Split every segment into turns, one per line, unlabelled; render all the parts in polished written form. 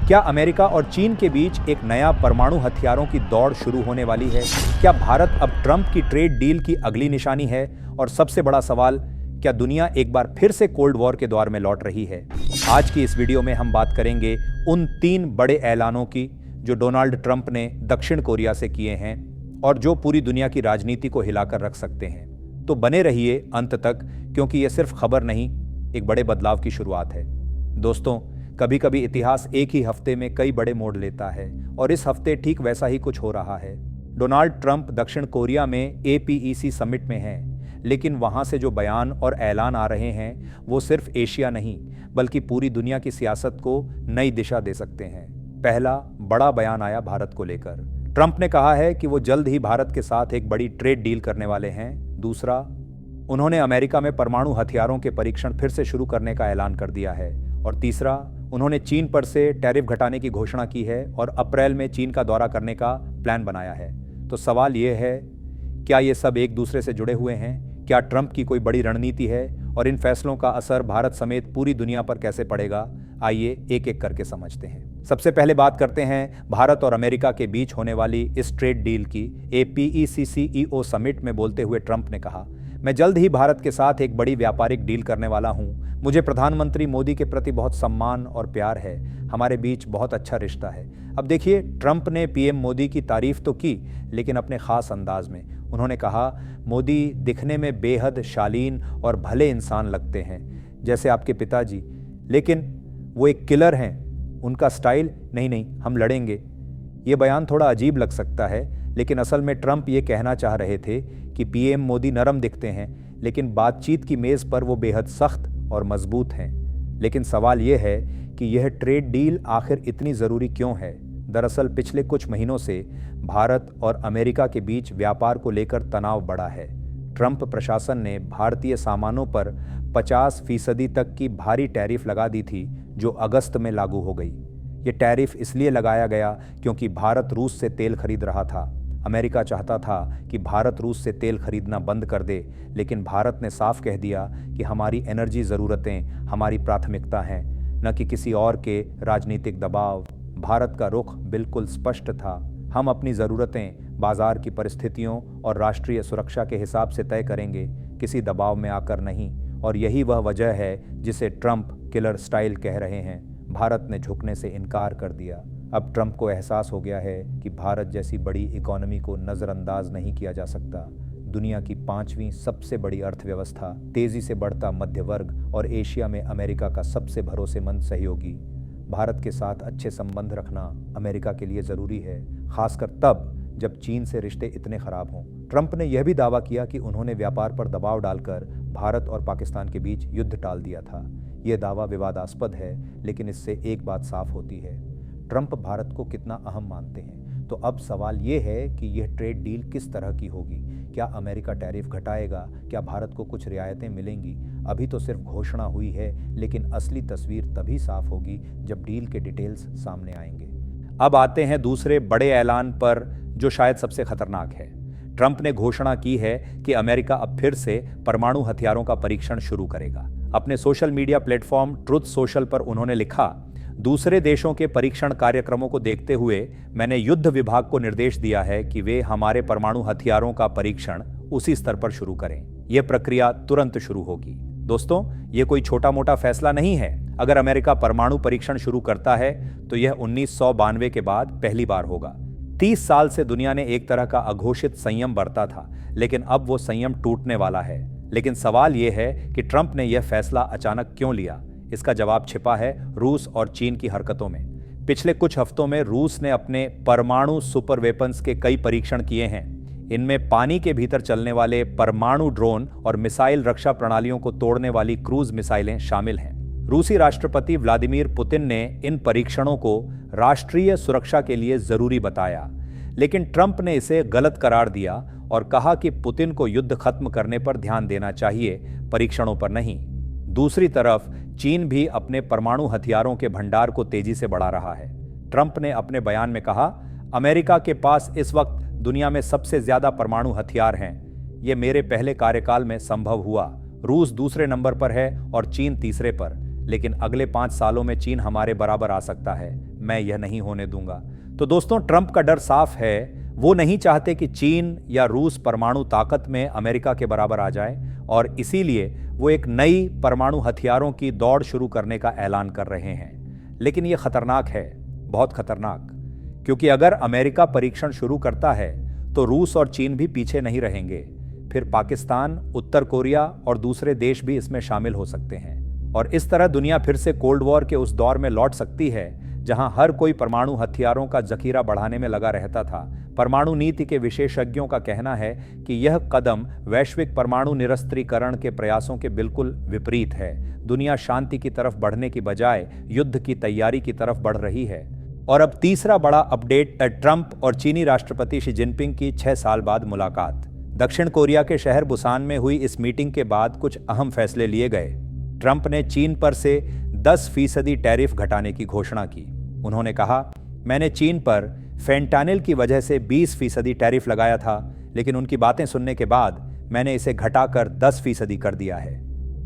क्या अमेरिका और चीन के बीच एक नया परमाणु हथियारों की दौड़ शुरू होने वाली है? क्या भारत अब ट्रंप की ट्रेड डील की अगली निशानी है? और सबसे बड़ा सवाल, क्या दुनिया एक बार फिर से कोल्ड वॉर के द्वार में लौट रही है? आज की इस वीडियो में हम बात करेंगे उन 3 बड़े ऐलानों की जो डोनाल्ड ट्रंप ने दक्षिण कोरिया से किए हैं और जो पूरी दुनिया की राजनीति को हिलाकर रख सकते हैं। तो बने रहिए अंत तक, क्योंकि यह सिर्फ खबर नहीं, एक बड़े बदलाव की शुरुआत है। दोस्तों, कभी कभी इतिहास एक ही हफ्ते में कई बड़े मोड़ लेता है और इस हफ्ते ठीक वैसा ही कुछ हो रहा है। डोनाल्ड ट्रंप दक्षिण कोरिया में APEC समिट में हैं, लेकिन वहां से जो बयान और ऐलान आ रहे हैं वो सिर्फ एशिया नहीं बल्कि पूरी दुनिया की सियासत को नई दिशा दे सकते हैं। पहला बड़ा बयान आया भारत को लेकर। ट्रंप ने कहा है कि वो जल्द ही भारत के साथ एक बड़ी ट्रेड डील करने वाले हैं। दूसरा, उन्होंने अमेरिका में परमाणु हथियारों के परीक्षण फिर से शुरू करने का ऐलान कर दिया है। और तीसरा, उन्होंने चीन पर से टैरिफ घटाने की घोषणा की है और अप्रैल में चीन का दौरा करने का प्लान बनाया है। तो सवाल ये है, क्या ये सब एक दूसरे से जुड़े हुए हैं? क्या ट्रंप की कोई बड़ी रणनीति है और इन फैसलों का असर भारत समेत पूरी दुनिया पर कैसे पड़ेगा? आइए एक एक करके समझते हैं। सबसे पहले बात करते हैं भारत और अमेरिका के बीच होने वाली इस ट्रेड डील की। APEC CEO समिट में बोलते हुए ट्रंप ने कहा, मैं जल्द ही भारत के साथ एक बड़ी व्यापारिक डील करने वाला हूं। मुझे प्रधानमंत्री मोदी के प्रति बहुत सम्मान और प्यार है। हमारे बीच बहुत अच्छा रिश्ता है। अब देखिए, ट्रंप ने PM मोदी की तारीफ तो की, लेकिन अपने खास अंदाज में। उन्होंने कहा, मोदी दिखने में बेहद शालीन और भले इंसान लगते हैं, जैसे आपके पिताजी, लेकिन वो एक किलर हैं। उनका स्टाइल, नहीं नहीं हम लड़ेंगे। ये बयान थोड़ा अजीब लग सकता है, लेकिन असल में ट्रंप ये कहना चाह रहे थे कि PM मोदी नरम दिखते हैं, लेकिन बातचीत की मेज़ पर वो बेहद सख्त और मजबूत हैं। लेकिन सवाल ये है कि यह ट्रेड डील आखिर इतनी ज़रूरी क्यों है? दरअसल पिछले कुछ महीनों से भारत और अमेरिका के बीच व्यापार को लेकर तनाव बढ़ा है। ट्रंप प्रशासन ने भारतीय सामानों पर 50% तक की भारी टैरिफ लगा दी थी, जो अगस्त में लागू हो गई। ये टैरिफ इसलिए लगाया गया क्योंकि भारत रूस से तेल खरीद रहा था। अमेरिका चाहता था कि भारत रूस से तेल खरीदना बंद कर दे, लेकिन भारत ने साफ कह दिया कि हमारी एनर्जी ज़रूरतें हमारी प्राथमिकता हैं, न कि किसी और के राजनीतिक दबाव। भारत का रुख बिल्कुल स्पष्ट था, हम अपनी ज़रूरतें बाज़ार की परिस्थितियों और राष्ट्रीय सुरक्षा के हिसाब से तय करेंगे, किसी दबाव में आकर नहीं। और यही वह वजह है जिसे ट्रंप किलर स्टाइल कह रहे हैं। भारत ने झुकने से इनकार कर दिया। अब ट्रंप को एहसास हो गया है कि भारत जैसी बड़ी इकोनॉमी को नज़रअंदाज नहीं किया जा सकता। दुनिया की 5वीं सबसे बड़ी अर्थव्यवस्था, तेज़ी से बढ़ता मध्य वर्ग और एशिया में अमेरिका का सबसे भरोसेमंद सहयोगी। भारत के साथ अच्छे संबंध रखना अमेरिका के लिए ज़रूरी है, खासकर तब जब चीन से रिश्ते इतने ख़राब हों। ट्रंप ने यह भी दावा किया कि उन्होंने व्यापार पर दबाव डालकर भारत और पाकिस्तान के बीच युद्ध टाल दिया था। यह दावा विवादास्पद है, लेकिन इससे एक बात साफ होती है, ट्रंप भारत को कितना अहम मानते हैं। तो अब सवाल ये है कि यह ट्रेड डील किस तरह की होगी? क्या अमेरिका टैरिफ घटाएगा? क्या भारत को कुछ रियायतें मिलेंगी? अभी तो सिर्फ घोषणा हुई है, लेकिन असली तस्वीर तभी साफ होगी जब डील के डिटेल्स सामने आएंगे। अब आते हैं दूसरे बड़े ऐलान पर, जो शायद सबसे खतरनाक है। ट्रंप ने घोषणा की है कि अमेरिका अब फिर से परमाणु हथियारों का परीक्षण शुरू करेगा। अपने social media platform truth social पर उन्होंने लिखा, दूसरे देशों के परीक्षण कार्यक्रमों को देखते हुए मैंने युद्ध विभाग को निर्देश दिया है कि वे हमारे परमाणु हथियारों का परीक्षण उसी स्तर पर शुरू करें। यह प्रक्रिया तुरंत शुरू होगी। दोस्तों, यह कोई छोटा मोटा फैसला नहीं है। अगर अमेरिका परमाणु परीक्षण शुरू करता है तो यह 1992 के बाद पहली बार होगा। 30 साल से दुनिया ने एक तरह का अघोषित संयम बरता था, लेकिन अब वो संयम टूटने वाला है। लेकिन सवाल यह है कि ट्रंप ने यह फैसला अचानक क्यों लिया? इसका जवाब छिपा है रूस और चीन की हरकतों में। पिछले कुछ हफ्तों में रूस ने अपने परमाणु सुपर वेपन्स के कई परीक्षण किए हैं। इनमें पानी के भीतर चलने वाले परमाणु ड्रोन और मिसाइल रक्षा प्रणालियों को तोड़ने वाली क्रूज मिसाइलें शामिल हैं। रूसी राष्ट्रपति व्लादिमीर पुतिन ने इन परीक्षणों को राष्ट्रीय सुरक्षा के लिए जरूरी बताया, लेकिन ट्रंप ने इसे गलत करार दिया और कहा कि पुतिन को युद्ध खत्म करने पर ध्यान देना चाहिए, परीक्षणों पर नहीं। दूसरी तरफ चीन भी अपने परमाणु हथियारों के भंडार को तेजी से बढ़ा रहा है। ट्रंप ने अपने बयान में कहा, अमेरिका के पास इस वक्त दुनिया में सबसे ज्यादा परमाणु हथियार हैं। ये मेरे पहले कार्यकाल में संभव हुआ। रूस दूसरे नंबर पर है और चीन तीसरे पर, लेकिन अगले 5 सालों में चीन हमारे बराबर आ सकता है। मैं यह नहीं होने दूंगा। तो दोस्तों, ट्रंप का डर साफ है। वो नहीं चाहते कि चीन या रूस परमाणु ताकत में अमेरिका के बराबर आ जाए और इसीलिए वो एक नई परमाणु हथियारों की दौड़ शुरू करने का ऐलान कर रहे हैं। लेकिन ये खतरनाक है, बहुत खतरनाक, क्योंकि अगर अमेरिका परीक्षण शुरू करता है तो रूस और चीन भी पीछे नहीं रहेंगे। फिर पाकिस्तान, उत्तर कोरिया और दूसरे देश भी इसमें शामिल हो सकते हैं और इस तरह दुनिया फिर से कोल्ड वॉर के उस दौर में लौट सकती है जहां हर कोई परमाणु हथियारों का जखीरा बढ़ाने में लगा रहता था। परमाणु नीति के विशेषज्ञों का कहना है कि यह कदम वैश्विक परमाणु निरस्त्रीकरण के प्रयासों के बिल्कुल विपरीत है। दुनिया शांति की तरफ बढ़ने की बजाय युद्ध की तैयारी की तरफ बढ़ रही है। और अब तीसरा बड़ा अपडेट, ट्रंप और चीनी राष्ट्रपति शी जिनपिंग की 6 साल बाद मुलाकात। दक्षिण कोरिया के शहर बुसान में हुई इस मीटिंग के बाद कुछ अहम फैसले लिए गए। ट्रंप ने चीन पर से 10% टैरिफ घटाने की घोषणा की। उन्होंने कहा, मैंने चीन पर फेंटानिल की वजह से 20% टैरिफ लगाया था, लेकिन उनकी बातें सुनने के बाद मैंने इसे घटाकर 10% कर दिया है।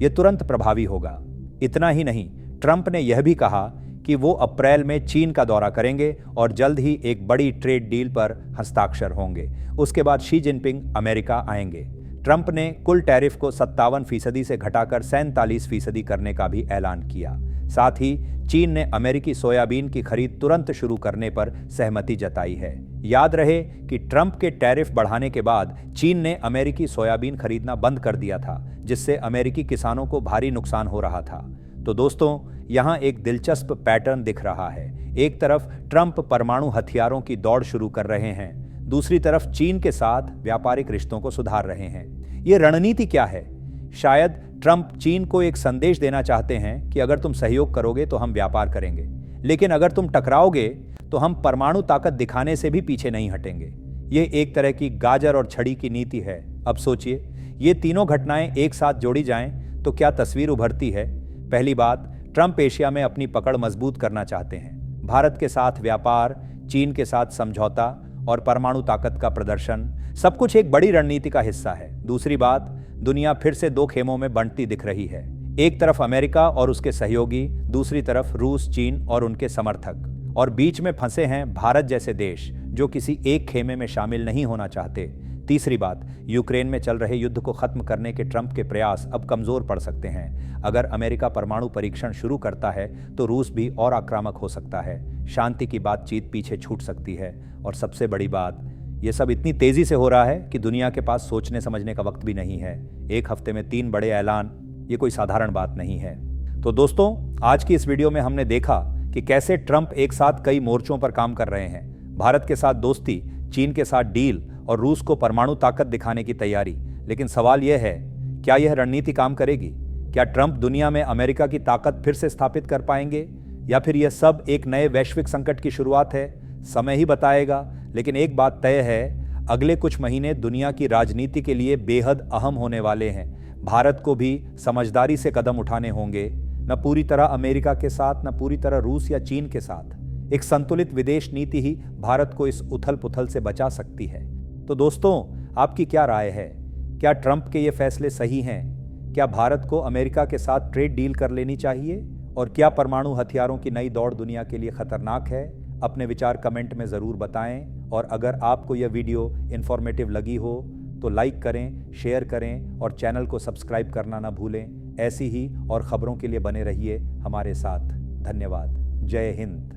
यह तुरंत प्रभावी होगा। इतना ही नहीं, ट्रंप ने यह भी कहा कि वो अप्रैल में चीन का दौरा करेंगे और जल्द ही एक बड़ी ट्रेड डील पर हस्ताक्षर होंगे। उसके बाद शी जिनपिंग अमेरिका आएंगे। ट्रंप ने कुल टैरिफ को 57% से घटाकर 47% करने का भी ऐलान किया। साथ ही चीन ने अमेरिकी सोयाबीन की खरीद तुरंत शुरू करने पर सहमति जताई है। याद रहे कि ट्रंप के टैरिफ बढ़ाने के बाद चीन ने अमेरिकी सोयाबीन खरीदना बंद कर दिया था, जिससे अमेरिकी किसानों को भारी नुकसान हो रहा था। तो दोस्तों, यहाँ एक दिलचस्प पैटर्न दिख रहा है। एक तरफ ट्रंप परमाणु हथियारों की दौड़ शुरू कर रहे हैं, दूसरी तरफ चीन के साथ व्यापारिक रिश्तों को सुधार रहे हैं। ये रणनीति क्या है? शायद ट्रंप चीन को एक संदेश देना चाहते हैं कि अगर तुम सहयोग करोगे तो हम व्यापार करेंगे, लेकिन अगर तुम टकराओगे तो हम परमाणु ताकत दिखाने से भी पीछे नहीं हटेंगे। ये एक तरह की गाजर और छड़ी की नीति है। अब सोचिए, ये तीनों घटनाएं एक साथ जोड़ी जाएं तो क्या तस्वीर उभरती है? पहली बात, ट्रंप एशिया में अपनी पकड़ मजबूत करना चाहते हैं। भारत के साथ व्यापार, चीन के साथ समझौता और परमाणु ताकत का प्रदर्शन, सब कुछ एक बड़ी रणनीति का हिस्सा है। दूसरी बात, दुनिया फिर से 2 खेमों में बंटती दिख रही है। एक तरफ अमेरिका और उसके सहयोगी, दूसरी तरफ रूस, चीन और उनके समर्थक, और बीच में फंसे हैं भारत जैसे देश जो किसी एक खेमे में शामिल नहीं होना चाहते। तीसरी बात, यूक्रेन में चल रहे युद्ध को खत्म करने के ट्रंप के प्रयास अब कमजोर पड़ सकते हैं। अगर अमेरिका परमाणु परीक्षण शुरू करता है तो रूस भी और आक्रामक हो सकता है। शांति की बातचीत पीछे छूट सकती है। और सबसे बड़ी बात, ये सब इतनी तेजी से हो रहा है कि दुनिया के पास सोचने समझने का वक्त भी नहीं है। एक हफ्ते में 3 बड़े ऐलान, ये कोई साधारण बात नहीं है। तो दोस्तों, आज की इस वीडियो में हमने देखा कि कैसे ट्रंप एक साथ कई मोर्चों पर काम कर रहे हैं। भारत के साथ दोस्ती, चीन के साथ डील और रूस को परमाणु ताकत दिखाने की तैयारी। लेकिन सवाल यह है, क्या यह रणनीति काम करेगी? क्या ट्रंप दुनिया में अमेरिका की ताकत फिर से स्थापित कर पाएंगे, या फिर यह सब एक नए वैश्विक संकट की शुरुआत है? समय ही बताएगा। लेकिन एक बात तय है, अगले कुछ महीने दुनिया की राजनीति के लिए बेहद अहम होने वाले हैं। भारत को भी समझदारी से कदम उठाने होंगे, न पूरी तरह अमेरिका के साथ, न पूरी तरह रूस या चीन के साथ। एक संतुलित विदेश नीति ही भारत को इस उथल पुथल से बचा सकती है। तो दोस्तों, आपकी क्या राय है? क्या ट्रंप के ये फैसले सही हैं? क्या भारत को अमेरिका के साथ ट्रेड डील कर लेनी चाहिए? और क्या परमाणु हथियारों की नई दौड़ दुनिया के लिए खतरनाक है? अपने विचार कमेंट में ज़रूर बताएं। और अगर आपको यह वीडियो इन्फॉर्मेटिव लगी हो तो लाइक करें, शेयर करें और चैनल को सब्सक्राइब करना ना भूलें। ऐसी ही और ख़बरों के लिए बने रहिए हमारे साथ। धन्यवाद। जय हिंद।